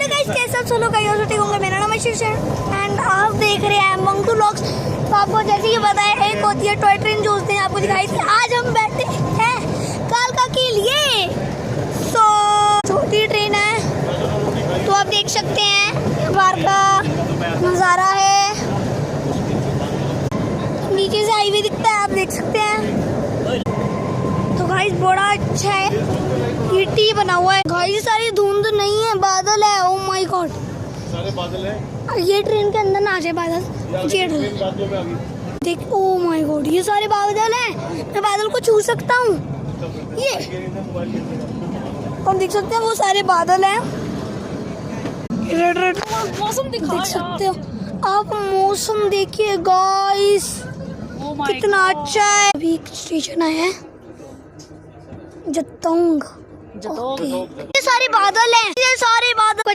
Hello guys, कैसे आप solo guys ठीक होंगे। मेरा नाम है शीर्ष एंड आप देख रहे हैं मंकू व्लॉग्स। तो आपको जैसे कि पता है, एक होती है टॉय ट्रेन जो उस दिन आपको दिखाई थी। आज हम बैठे हैं कालका के लिए। तो छोटी ट्रेन है, तो आप देख सकते हैं बाहर का नज़ारा है। नीचे से हाईवे दिखता है, आप देख सकते हैं। तो गाइस बड़ा अच्छा है, ईटी बना हुआ है। गाइस सारी धुंध नहीं है, बादल है। ओ माय गॉड, सारे बादल है। ये ट्रेन के अंदर ना आ जाए बादल। ये देख, ओ माय गॉड, ये सारे बादल हैं। मैं बादल को छू सकता हूँ। ये हम देख सकते हैं, वो सारे बादल हैं। रेड रेड मौसम देख सकते हो आप। मौसम देखिए गाइस, कितना अच्छा है। अभी एक स्टेशन आया है, जतोंग। ये सारे बादल हैं, ये सारे बादल